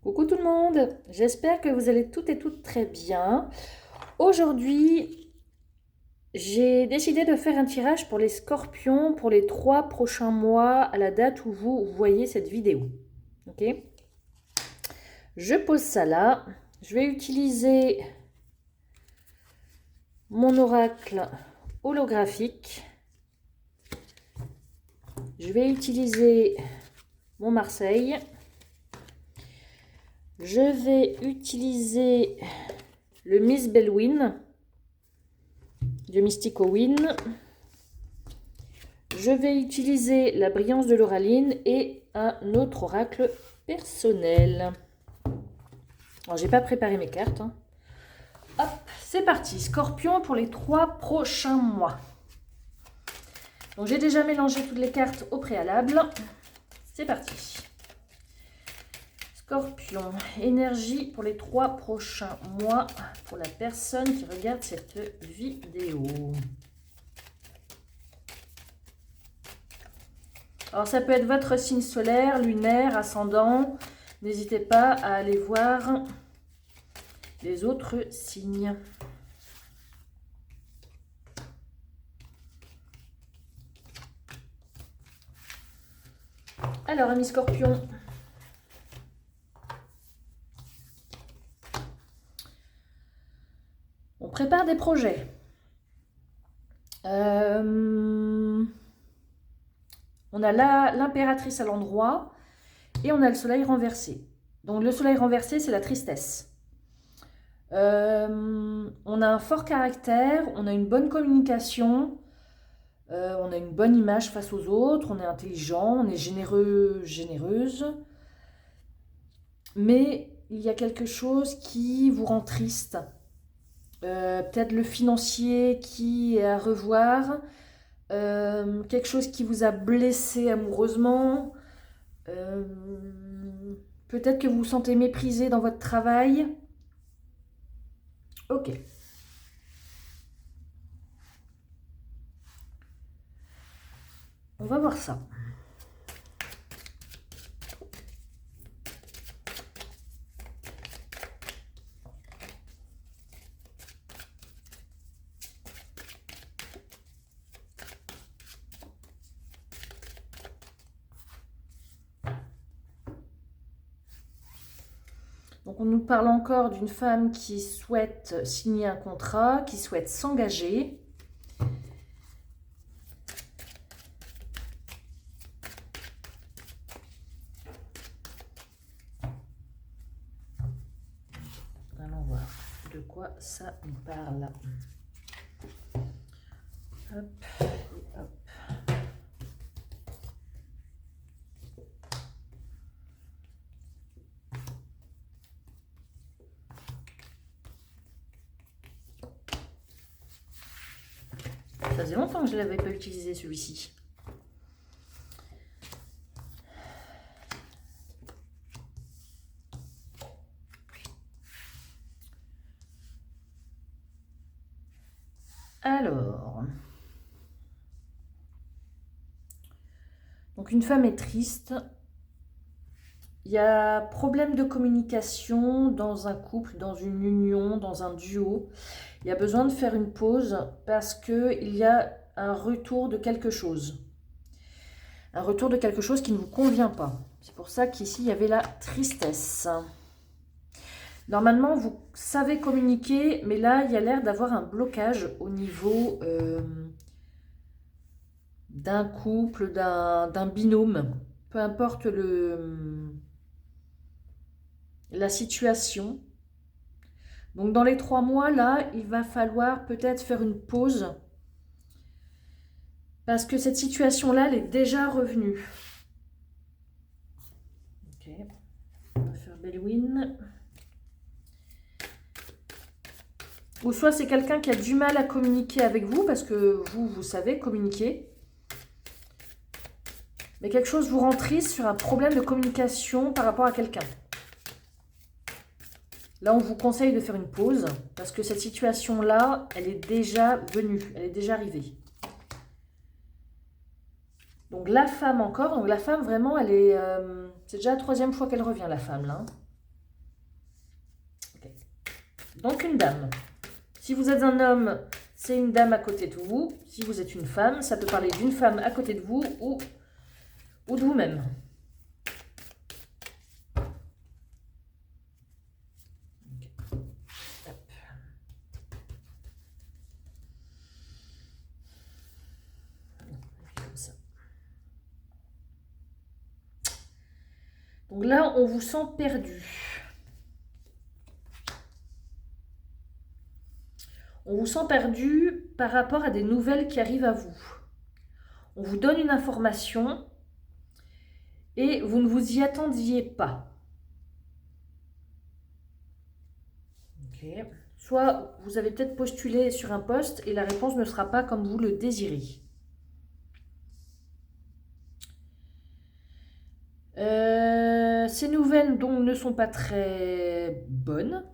Coucou tout le monde, j'espère que vous allez toutes et toutes très bien. Aujourd'hui, j'ai décidé de faire un tirage pour les scorpions pour les 3 prochains mois à la date où vous voyez cette vidéo. Ok? Je pose ça là. Je vais utiliser mon oracle holographique. Je vais utiliser mon Marseille. Je vais utiliser le Miss Bellwin de Mystico Win. Je vais utiliser la brillance de l'oraline et un autre oracle personnel. Alors, j'ai pas préparé mes cartes. Hop, c'est parti. Scorpion pour les 3 prochains mois. Donc, j'ai déjà mélangé toutes les cartes au préalable. C'est parti. Scorpion, énergie pour les 3 prochains mois pour la personne qui regarde cette vidéo. Alors, ça peut être votre signe solaire, lunaire, ascendant. N'hésitez pas à aller voir les autres signes. Alors, amis scorpions, on prépare des projets. On a l'impératrice à l'endroit et on a le soleil renversé. Donc le soleil renversé, c'est la tristesse. On a un fort caractère, on a une bonne communication, on a une bonne image face aux autres, on est intelligent, on est généreux, généreuse. Mais il y a quelque chose qui vous rend triste. Peut-être le financier qui est à revoir. Quelque chose qui vous a blessé amoureusement. Peut-être que vous vous sentez méprisé dans votre travail. Ok. On va voir ça. Donc on nous parle encore d'une femme qui souhaite signer un contrat, qui souhaite s'engager. Allons voir de quoi ça nous parle. Hop, et hop. Ça faisait longtemps que je ne l'avais pas utilisé celui-ci. Alors, donc une femme est triste. Il y a problème de communication dans un couple, dans une union, dans un duo. Il y a besoin de faire une pause parce qu'il y a un retour de quelque chose. Un retour de quelque chose qui ne vous convient pas. C'est pour ça qu'ici, il y avait la tristesse. Normalement, vous savez communiquer, mais là, il y a l'air d'avoir un blocage au niveau d'un couple, d'un binôme. Peu importe la situation. Donc, dans les 3 mois, là, il va falloir peut-être faire une pause. Parce que cette situation-là, elle est déjà revenue. Ok. On va faire Bellwin. Ou soit c'est quelqu'un qui a du mal à communiquer avec vous, parce que vous savez communiquer. Mais quelque chose vous rend triste sur un problème de communication par rapport à quelqu'un. Là, on vous conseille de faire une pause, parce que cette situation-là, elle est déjà venue, elle est déjà arrivée. Donc la femme encore, donc la femme vraiment, elle est... c'est déjà la 3e fois qu'elle revient, la femme, là. Donc une dame. Si vous êtes un homme, c'est une dame à côté de vous. Si vous êtes une femme, ça peut parler d'une femme à côté de vous ou de vous-même. Donc là, on vous sent perdu. On vous sent perdu par rapport à des nouvelles qui arrivent à vous. On vous donne une information et vous ne vous y attendiez pas. Okay. Soit vous avez peut-être postulé sur un poste et la réponse ne sera pas comme vous le désirez. Ces nouvelles donc ne sont pas très bonnes.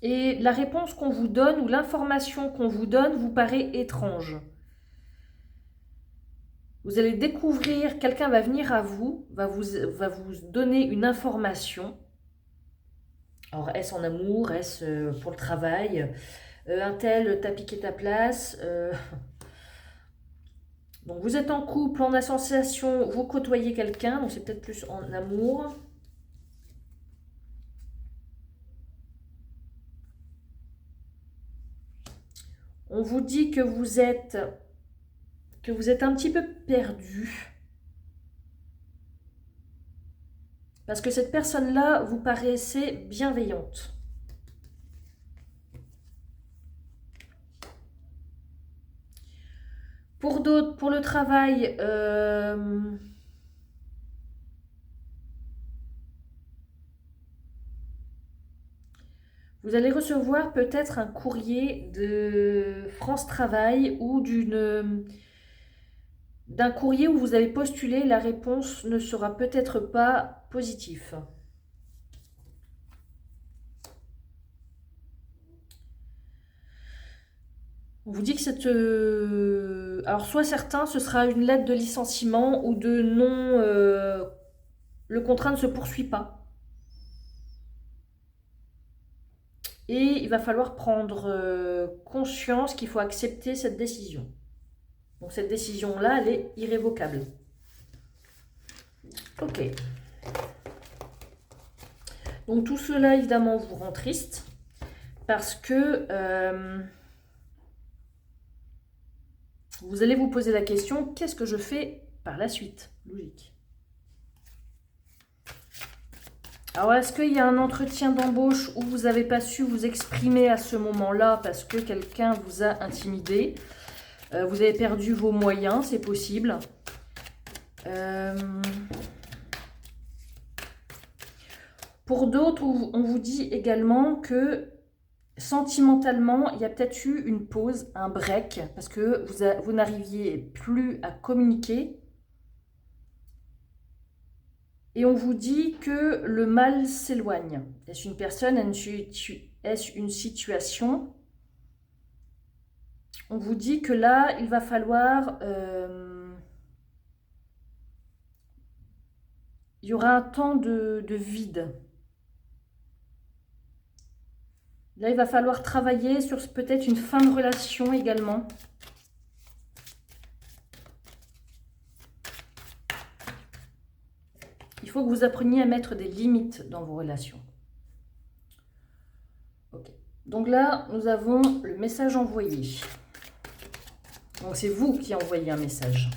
Et la réponse qu'on vous donne ou l'information qu'on vous donne vous paraît étrange. Vous allez découvrir, quelqu'un va venir à vous, va vous donner une information. Alors, est-ce en amour, est-ce pour le travail, un tel t'a piqué ta place. Donc, vous êtes en couple, en association, vous côtoyez quelqu'un, donc c'est peut-être plus en amour. On vous dit que vous êtes un petit peu perdu. Parce que cette personne-là vous paraissait bienveillante. Pour d'autres, pour le travail, vous allez recevoir peut-être un courrier de France Travail ou d'un courrier où vous avez postulé, la réponse ne sera peut-être pas positive. On vous dit que cette... alors, soit certains, ce sera une lettre de licenciement ou de non... le contrat ne se poursuit pas. Et il va falloir prendre conscience qu'il faut accepter cette décision. Donc cette décision-là, elle est irrévocable. Ok. Donc tout cela, évidemment, vous rend triste parce que vous allez vous poser la question, qu'est-ce que je fais par la suite? Logique. Alors, est-ce qu'il y a un entretien d'embauche où vous n'avez pas su vous exprimer à ce moment-là parce que quelqu'un vous a intimidé? Vous avez perdu vos moyens, c'est possible. Pour d'autres, on vous dit également que sentimentalement, il y a peut-être eu une pause, un break, parce que vous n'arriviez plus à communiquer. Et on vous dit que le mal s'éloigne. Est-ce une personne, est-ce une situation? On vous dit que là, il va falloir... il y aura un temps de vide. Là, il va falloir travailler sur peut-être une fin de relation également. Il faut que vous appreniez à mettre des limites dans vos relations. Ok. Donc là, nous avons le message envoyé. Donc c'est vous qui envoyez un message.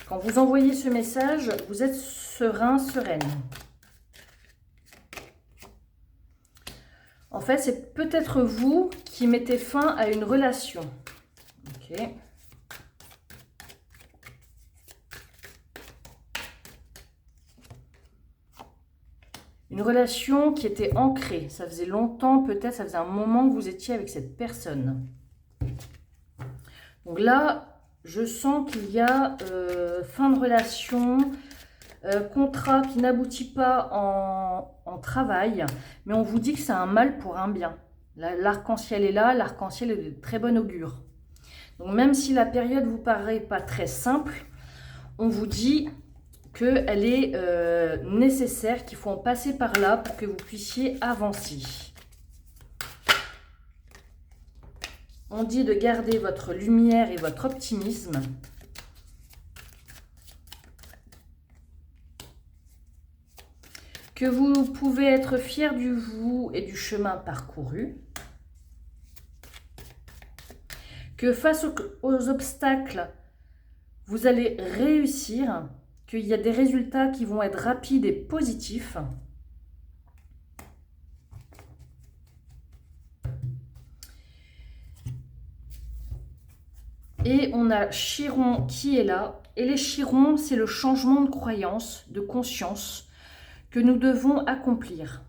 Quand vous envoyez ce message, vous êtes serein, sereine. En fait, c'est peut-être vous qui mettez fin à une relation. Ok. Une relation qui était ancrée. Ça faisait longtemps, peut-être, ça faisait un moment que vous étiez avec cette personne. Donc là, je sens qu'il y a fin de relation, contrat qui n'aboutit pas en travail, mais on vous dit que c'est un mal pour un bien. L'arc-en-ciel est là, l'arc-en-ciel est de très bon augure. Donc même si la période vous paraît pas très simple, on vous dit qu'elle est nécessaire, qu'il faut en passer par là pour que vous puissiez avancer. On dit de garder votre lumière et votre optimisme. Que vous pouvez être fier du vous et du chemin parcouru. Que face aux obstacles, vous allez réussir, qu'il y a des résultats qui vont être rapides et positifs. Et on a Chiron qui est là. Et les Chirons, c'est le changement de croyance, de conscience que nous devons accomplir.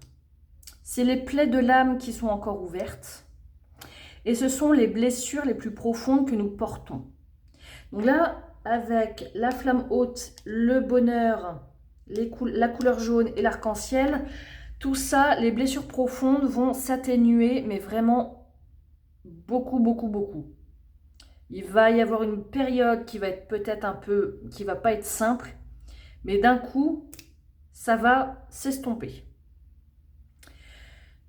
C'est les plaies de l'âme qui sont encore ouvertes. Et ce sont les blessures les plus profondes que nous portons. Donc là, avec la flamme haute, le bonheur, la couleur jaune et l'arc-en-ciel, tout ça, les blessures profondes vont s'atténuer, mais vraiment beaucoup, beaucoup, beaucoup. Il va y avoir une période qui va être peut-être un peu, qui va pas être simple, mais d'un coup, ça va s'estomper.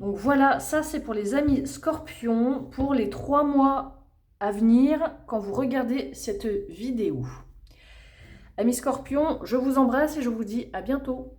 Donc voilà, ça c'est pour les amis Scorpions, pour les 3 mois à venir quand vous regardez cette vidéo. Amis Scorpions, je vous embrasse et je vous dis à bientôt.